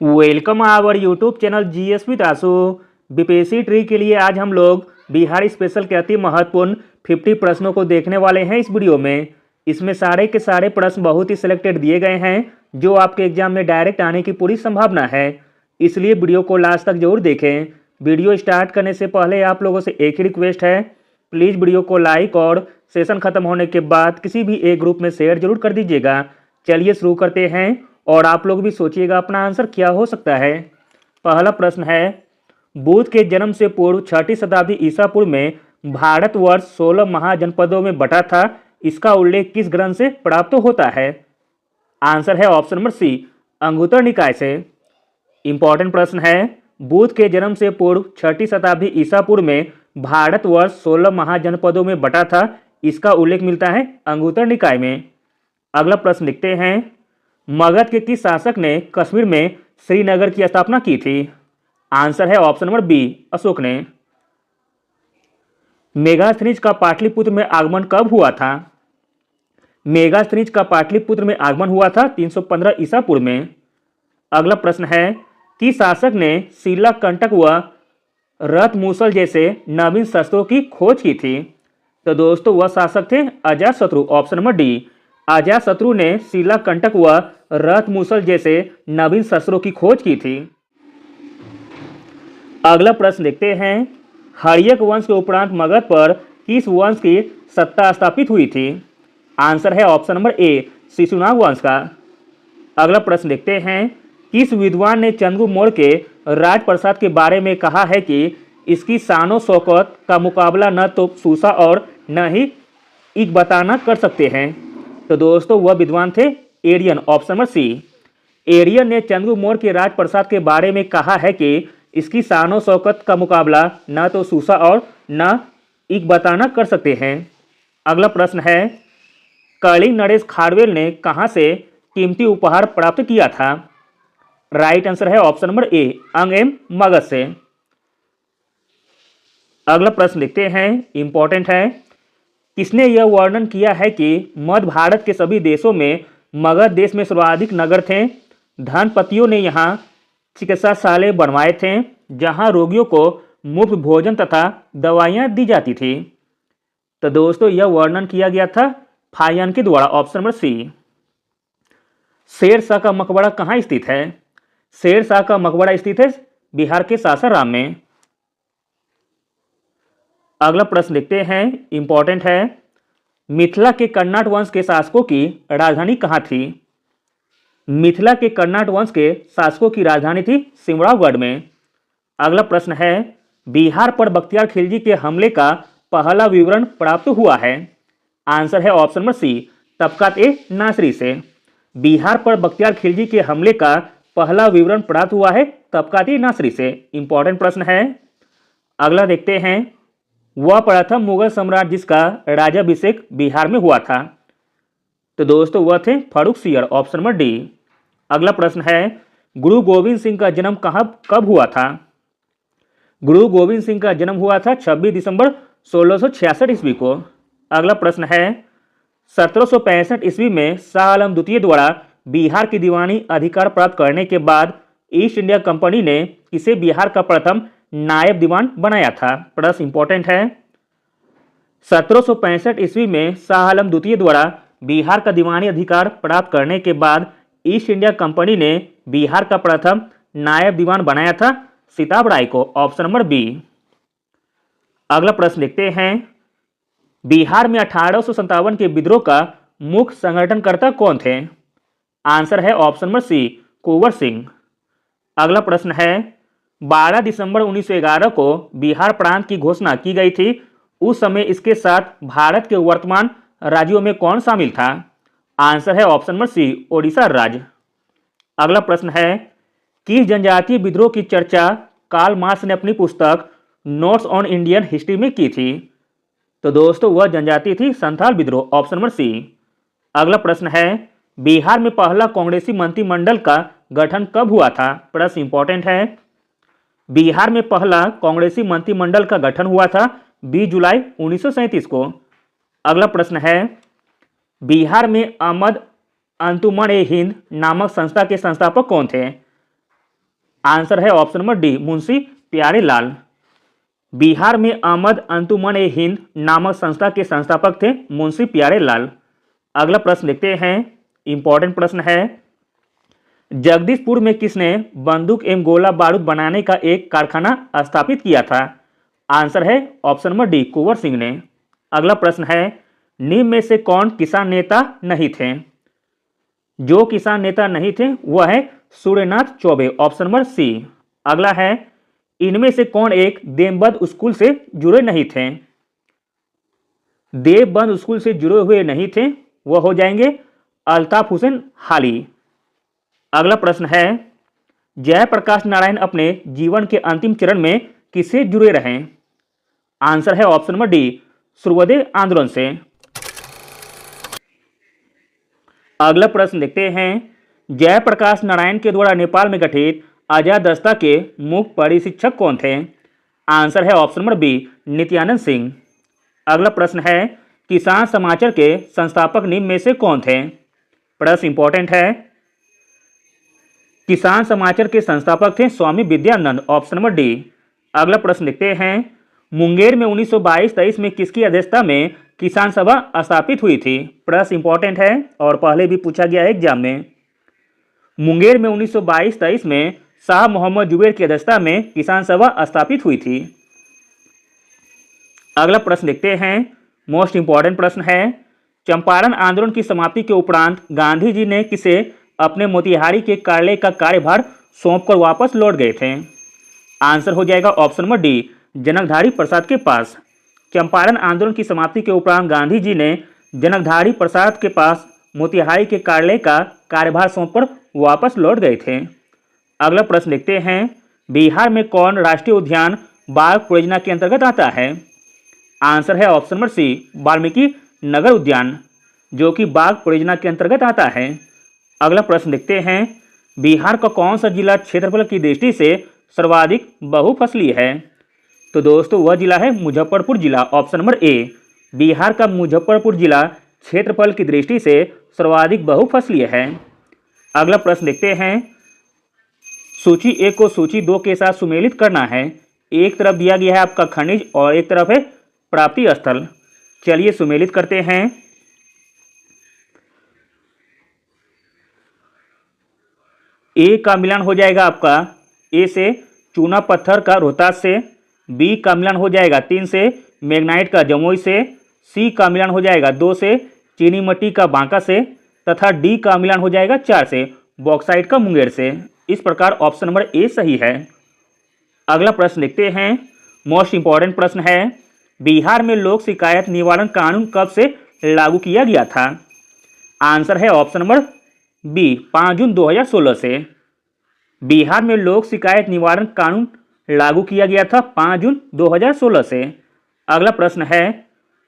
Welcome our YouTube channel GS with Ashu. BPSC TRE के लिए आज हम लोग बिहार स्पेशल के अति महत्वपूर्ण 50 प्रश्नों को देखने वाले हैं इस वीडियो में। इसमें सारे के सारे प्रश्न बहुत ही सिलेक्टेड दिए गए हैं जो आपके एग्जाम में डायरेक्ट आने की पूरी संभावना है, इसलिए वीडियो को लास्ट तक जरूर देखें। वीडियो स्टार्ट करने से पहले आप लोगों से एक ही रिक्वेस्ट है, प्लीज़ वीडियो को लाइक और सेशन खत्म होने के बाद किसी भी एक ग्रुप में शेयर जरूर कर दीजिएगा। चलिए शुरू करते हैं और आप लोग भी सोचिएगा अपना आंसर क्या हो सकता है। पहला प्रश्न है, बुद्ध के जन्म से पूर्व 6ठी शताब्दी ईसा पूर्व में भारतवर्ष 16 महाजनपदों में बटा था। इसका उल्लेख किस ग्रंथ से प्राप्त होता है? आंसर है ऑप्शन नंबर सी, अंगुत्तर निकाय से। इंपॉर्टेंट प्रश्न है, बुद्ध के जन्म से पूर्व 6ठी शताब्दी ईसा पूर्व में भारतवर्ष 16 महाजनपदों में बटा था। इसका उल्लेख मिलता है अंगुत्तर निकाय में। अगला प्रश्न लिखते हैं, मगध के किस शासक ने कश्मीर में श्रीनगर की स्थापना की थी? आंसर है ऑप्शन नंबर बी, अशोक ने। मेगास्थनीज का पाटलिपुत्र में आगमन कब हुआ था? मेगास्थनीज का पाटलिपुत्र में आगमन हुआ था 315 ईसा पूर्व में। अगला प्रश्न है, किस शासक ने शिला कंटक व रथ मूसल जैसे नवीन शस्त्रों की खोज की थी? तो दोस्तों वह शासक थे Ajatashatru, option number D. Ajatashatru ने शिला कंटक व रथ मूसल जैसे नवीन शस्त्रों की खोज की थी। अगला प्रश्न देखते हैं, हर्यक वंश के उपरांत मगध पर किस वंश की सत्ता स्थापित हुई थी? आंसर है ऑप्शन नंबर ए, शिशुनाग वंश का। अगला प्रश्न देखते हैं, किस विद्वान ने चंद्रगुप्त मौर्य के राजप्रसाद के बारे में कहा है कि इसकी शानो शौकत का मुकाबला न तो सूसा और न ही इकबाताना कर सकते हैं? तो दोस्तों वह विद्वान थे Arrian, option number C. Arrian ने चंद्रगुप्त मौर्य के राजप्रसाद के बारे में कहा है कि इसकी शानो शौकत का मुकाबला न तो सूसा और न इकबाताना कर सकते हैं। अगला प्रश्न है, कलिंग नरेश खारवेल ने कहां से कीमती उपहार प्राप्त किया था? राइट आंसर है ऑप्शन नंबर ए, अंग एवं मगध से। अगला प्रश्न लिखते हैं, इंपॉर्टेंट है, किसने यह वर्णन किया है कि मध्य भारत के सभी देशों में मगध देश में सर्वाधिक नगर थे? धनपतियों ने यहाँ चिकित्साशालय बनवाए थे जहाँ रोगियों को मुफ्त भोजन तथा दवाइयाँ दी जाती थी। तो दोस्तों यह वर्णन किया गया था फाहियान के द्वारा, ऑप्शन नंबर सी। शेर शाह का मकबरा कहाँ स्थित है? शेर शाह का मकबरा स्थित है बिहार के सासाराम में। अगला प्रश्न देखते हैं, इंपॉर्टेंट है, मिथिला के कर्नाट वंश के शासकों की राजधानी कहाँ थी? मिथिला के कर्नाट वंश के शासकों की राजधानी थी सिमरावगढ़ में। अगला प्रश्न है, बिहार पर बख्तियार खिलजी के हमले का पहला विवरण प्राप्त हुआ है? आंसर है ऑप्शन नंबर सी, तबकात ए नासरी से। बिहार पर बख्तियार खिलजी के हमले का पहला विवरण प्राप्त हुआ है तबकात ए नासरी से। इंपॉर्टेंट प्रश्न है। अगला देखते हैं, वह प्रथम मुगल सम्राट जिसका राज्याभिषेक बिहार में हुआ था? तो दोस्तों वह थे फर्रुखसियर, ऑप्शन नंबर डी। अगला प्रश्न है, गुरु गोविंद सिंह का जन्म कब हुआ था? गुरु गोविंद सिंह का जन्म हुआ था 26 दिसंबर 1666 ईस्वी को। अगला प्रश्न है, 1765 ईस्वी में शाह आलम द्वितीय द्वारा बिहार की दीवानी अधिकार प्राप्त करने के बाद ईस्ट इंडिया कंपनी ने इसे बिहार का प्रथम नायब दीवान बनाया था? प्रश्न इंपॉर्टेंट है। 1765 ईस्वी में शाह आलम द्वितीय द्वारा बिहार का दीवानी अधिकार प्राप्त करने के बाद ईस्ट इंडिया कंपनी ने बिहार का प्रथम नायब दीवान बनाया था सिताब राय को, ऑप्शन नंबर बी। अगला प्रश्न देखते हैं, बिहार में 1857 के विद्रोह का मुख्य संगठनकर्ता कौन थे? आंसर है ऑप्शन नंबर सी, कुंवर सिंह। अगला प्रश्न है, 12 दिसंबर 1911 को बिहार प्रांत की घोषणा की गई थी। उस समय इसके साथ भारत के वर्तमान राज्यों में कौन शामिल था? आंसर है ऑप्शन नंबर सी, ओडिशा राज्य। अगला प्रश्न है, किस जनजातीय विद्रोह की चर्चा कार्ल मार्क्स ने अपनी पुस्तक नोट्स ऑन इंडियन हिस्ट्री में की थी? तो दोस्तों वह जनजाति थी संथाल विद्रोह, ऑप्शन नंबर सी। अगला प्रश्न है, बिहार में पहला कांग्रेसी मंत्रिमंडल का गठन कब हुआ था? प्रश्न इंपॉर्टेंट है। बिहार में पहला कांग्रेसी मंत्रिमंडल का गठन हुआ था 20 जुलाई 1937 को। अगला प्रश्न है, बिहार में अहमद अंजुमन-ए-हिंद नामक संस्था के संस्थापक कौन थे? आंसर है option number D, Munshi Pyarelal. Bihar में अहमद अंजुमन ए हिंद नामक संस्था के संस्थापक थे मुंशी प्यारेलाल। अगला प्रश्न देखते हैं, इंपॉर्टेंट प्रश्न है, जगदीशपुर में किसने बंदूक एवं गोला बारूद बनाने का एक कारखाना स्थापित किया था? आंसर है option number D, Kunwar Singh ने। अगला प्रश्न है, निम्न में से कौन किसान नेता नहीं थे? जो किसान नेता नहीं थे वह है Suryanath Choubey, option number C. अगला है, इनमें से कौन एक देवबंद स्कूल से जुड़े नहीं थे? देवबंद स्कूल से जुड़े हुए नहीं थे वह हो जाएंगे अल्ताफ हुसैन हाली। अगला प्रश्न है, जयप्रकाश नारायण अपने जीवन के अंतिम चरण में किससे जुड़े रहे? आंसर है ऑप्शन नंबर डी, सूर्योदय आंदोलन से। अगला प्रश्न देखते हैं, जयप्रकाश नारायण के द्वारा नेपाल में गठित आजाद दस्ता के मुख्य परिशिक्षक कौन थे? आंसर है option number B, Nityanand Singh. अगला प्रश्न है, किसान समाचार के संस्थापक निम्न में से कौन थे? प्रश्न इंपॉर्टेंट है, किसान समाचार के संस्थापक थे स्वामी विद्यानंद, ऑप्शन नंबर डी। अगला प्रश्न देखते हैं, मुंगेर में 1922-23 में किसकी अध्यक्षता में किसान सभा स्थापित हुई थी? प्रश्न इंपॉर्टेंट है और पहले भी पूछा गया है एग्जाम में। मुंगेर में 1922-23 में शाह मोहम्मद जुबैर की अध्यक्षता में किसान सभा स्थापित हुई थी। अगला प्रश्न देखते हैं, मोस्ट इंपॉर्टेंट प्रश्न है, चंपारण आंदोलन की समाप्ति के उपरांत गांधी जी ने किसे अपने मोतिहारी के कार्यालय का कार्यभार सौंपकर वापस लौट गए थे? आंसर हो जाएगा ऑप्शन नंबर डी, जनकधारी प्रसाद के पास। चंपारण आंदोलन की समाप्ति के उपरांत गांधी जी ने जनकधारी प्रसाद के पास मोतिहारी के कार्यालय का कार्यभार सौंपकर वापस लौट गए थे। अगला प्रश्न देखते हैं, बिहार में कौन राष्ट्रीय उद्यान बाघ परियोजना के अंतर्गत आता है? आंसर है ऑप्शन नंबर सी, वाल्मीकि नगर उद्यान, जो कि बाघ परियोजना के अंतर्गत आता है। अगला प्रश्न देखते हैं, बिहार का कौन सा जिला क्षेत्रफल की दृष्टि से सर्वाधिक बहुफसलीय है? तो दोस्तों वह जिला है मुजफ्फरपुर जिला, ऑप्शन नंबर ए। बिहार का मुजफ्फरपुर जिला क्षेत्रफल की दृष्टि से सर्वाधिक बहुफसलीय है। अगला प्रश्न देखते हैं, सूची 1 को सूची 2 के साथ सुमेलित करना है। एक तरफ दिया गया है आपका खनिज और एक तरफ है प्राप्ति स्थल। चलिए सुमेलित करते हैं। ए का मिलान हो जाएगा आपका ए से चूना पत्थर का रोहतास से, बी का मिलान हो जाएगा 3 से मैग्नाइट का जमुई से, सी का मिलान हो जाएगा 2 से चीनी मिट्टी का बांका से, तथा डी का मिलान हो जाएगा 4 से बॉक्साइट का मुंगेर से। इस प्रकार ऑप्शन नंबर ए सही है। अगला प्रश्न देखते हैं, मोस्ट इंपॉर्टेंट प्रश्न है, बिहार में लोक शिकायत निवारण कानून कब से लागू किया गया था? आंसर है ऑप्शन नंबर बी, 5 जून 2016 से। बिहार में लोक शिकायत निवारण कानून लागू किया गया था 5 जून 2016 से। अगला प्रश्न है,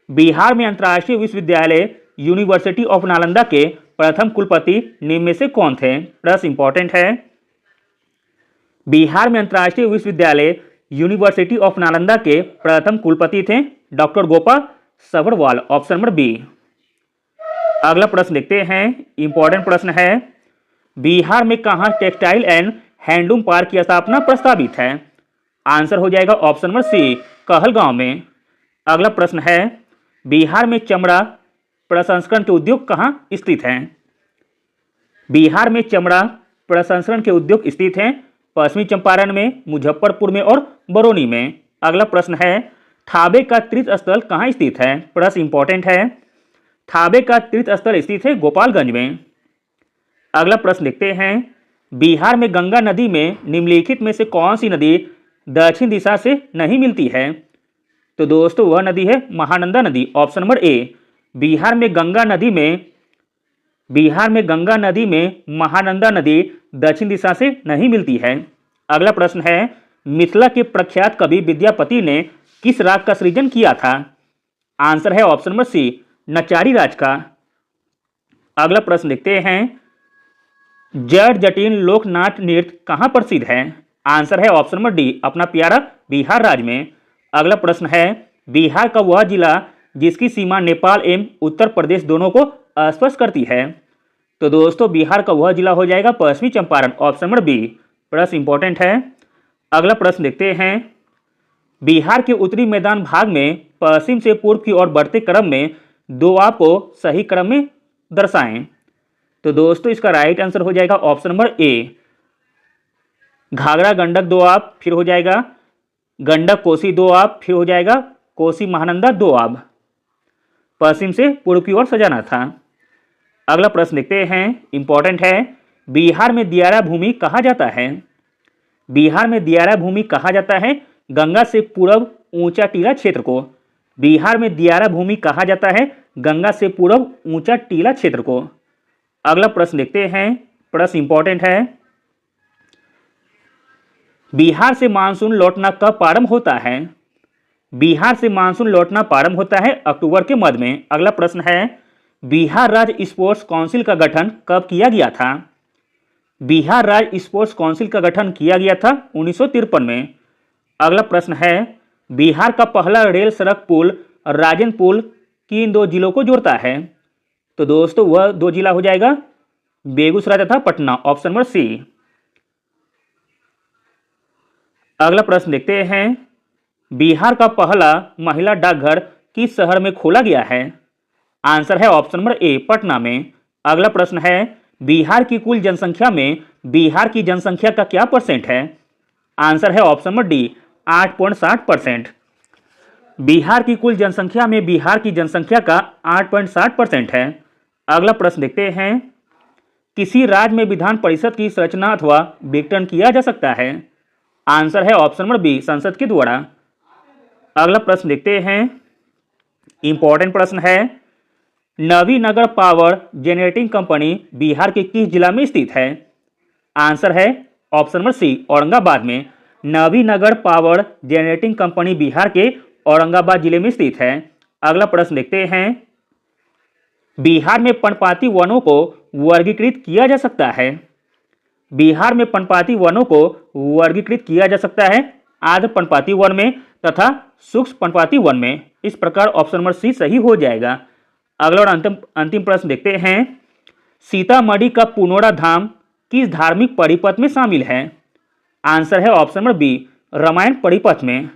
बिहार में अंतर्राष्ट्रीय विश्वविद्यालय यूनिवर्सिटी ऑफ नालंदा के प्रथम कुलपति निम्न में से कौन थे? प्रश्न इंपॉर्टेंट है, बिहार में अंतर्राष्ट्रीय विश्वविद्यालय यूनिवर्सिटी ऑफ नालंदा के प्रथम कुलपति थे doctor Gopal Sabharwal, option number B. अगला प्रश्न देखते हैं, इंपॉर्टेंट प्रश्न है, बिहार में कहाँ टेक्सटाइल एंड हैंडलूम पार्क की स्थापना प्रस्तावित है? आंसर हो जाएगा ऑप्शन नंबर सी, कहलगांव में। अगला प्रश्न है, बिहार में चमड़ा प्रसंस्करण के उद्योग कहाँ स्थित हैं? बिहार में चमड़ा प्रसंस्करण के उद्योग स्थित हैं पश्चिमी चंपारण में, मुजफ्फरपुर में और बरौनी में। अगला प्रश्न है, थाबे का तीर्थ स्थल कहाँ स्थित है? प्रश्न इंपॉर्टेंट है, थाबे का तीर्थ स्थल स्थित है गोपालगंज में। अगला प्रश्न देखते हैं, बिहार में गंगा नदी में निम्नलिखित में से कौन सी नदी दक्षिण दिशा से नहीं मिलती है? तो दोस्तों वह नदी है महानंदा नदी, ऑप्शन नंबर ए। बिहार में गंगा नदी में महानंदा नदी दक्षिण दिशा से नहीं मिलती है। अगला प्रश्न है, मिथिला के प्रख्यात कवि विद्यापति ने किस राग का सृजन किया था? आंसर है ऑप्शन नंबर सी, नचारी राज का। अगला प्रश्न देखते हैं, जट जटिन लोकनाट्य नृत्य कहाँ प्रसिद्ध है? आंसर है ऑप्शन नंबर डी, अपना प्यारा बिहार राज्य में। अगला प्रश्न है, बिहार का वह जिला जिसकी सीमा नेपाल एवं उत्तर प्रदेश दोनों को स्पर्श करती है? तो दोस्तों बिहार का वह जिला हो जाएगा पश्चिमी चंपारण, ऑप्शन नंबर बी। प्रश्न इंपॉर्टेंट है। अगला प्रश्न देखते हैं। बिहार के उत्तरी मैदान भाग में पश्चिम से पूर्व की ओर बढ़ते क्रम में दोआब को सही क्रम में दर्शाएं। तो दोस्तों इसका राइट आंसर हो जाएगा option number A, Ghaghara Gandak Doab, फिर हो जाएगा गंडक कोसी दोआब, फिर हो जाएगा कोसी महानंदा दोआब। पश्चिम से पूर्व की ओर सजाना था। अगला प्रश्न देखते हैं, इंपॉर्टेंट है। बिहार में दियारा भूमि कहा जाता है। बिहार में दियारा भूमि कहा जाता है गंगा से पूर्व ऊंचा टीला क्षेत्र को। बिहार में दियारा भूमि कहा जाता है गंगा से पूर्व ऊंचा टीला क्षेत्र को। अगला प्रश्न देखते हैं, प्रश्न इंपॉर्टेंट है। बिहार से मानसून लौटना कब प्रारंभ होता है। बिहार से मानसून लौटना प्रारंभ होता है अक्टूबर के मध्य में। अगला प्रश्न है, बिहार राज्य स्पोर्ट्स काउंसिल का गठन कब किया गया था। बिहार राज्य स्पोर्ट्स काउंसिल का गठन किया गया था 1953 में। अगला प्रश्न है, बिहार का पहला रेल सड़क पुल राजेंद्र पुल किन दो जिलों को जोड़ता है। तो दोस्तों वह दो जिला हो जाएगा बेगूसराय तथा पटना, ऑप्शन नंबर सी। अगला प्रश्न देखते हैं, बिहार का पहला महिला डाकघर किस शहर में खोला गया है। आंसर है ऑप्शन नंबर ए, पटना में। अगला प्रश्न है, बिहार की कुल जनसंख्या में बिहार की जनसंख्या का क्या परसेंट है। आंसर है ऑप्शन नंबर डी, 8.60%। बिहार की कुल जनसंख्या में बिहार की जनसंख्या का 8.60% है। अगला प्रश्न देखते हैं, किसी राज्य में विधान परिषद की संरचना अथवा विघटन किया जा सकता है। आंसर है ऑप्शन नंबर बी, संसद के द्वारा। अगला प्रश्न देखते हैं, इंपॉर्टेंट प्रश्न है। Nabinagar power generating company Bihar के किस जिला में स्थित है। आंसर है ऑप्शन नंबर सी, औरंगाबाद में। Nabinagar power generating company Bihar के औरंगाबाद जिले में स्थित है। अगला प्रश्न देखते हैं, बिहार में पर्णपाती वनों को वर्गीकृत किया जा सकता है। बिहार में पर्णपाती वनों को वर्गीकृत किया जा सकता है आर्द्र पर्णपाती वन में तथा शुष्क पर्णपाती वन में। इस प्रकार ऑप्शन नंबर सी सही हो जाएगा। अगला और अंतिम प्रश्न देखते हैं, सीतामढ़ी का पुनौरा धाम किस धार्मिक परिपथ में शामिल है। आंसर है ऑप्शन नंबर बी, रामायण परिपथ में।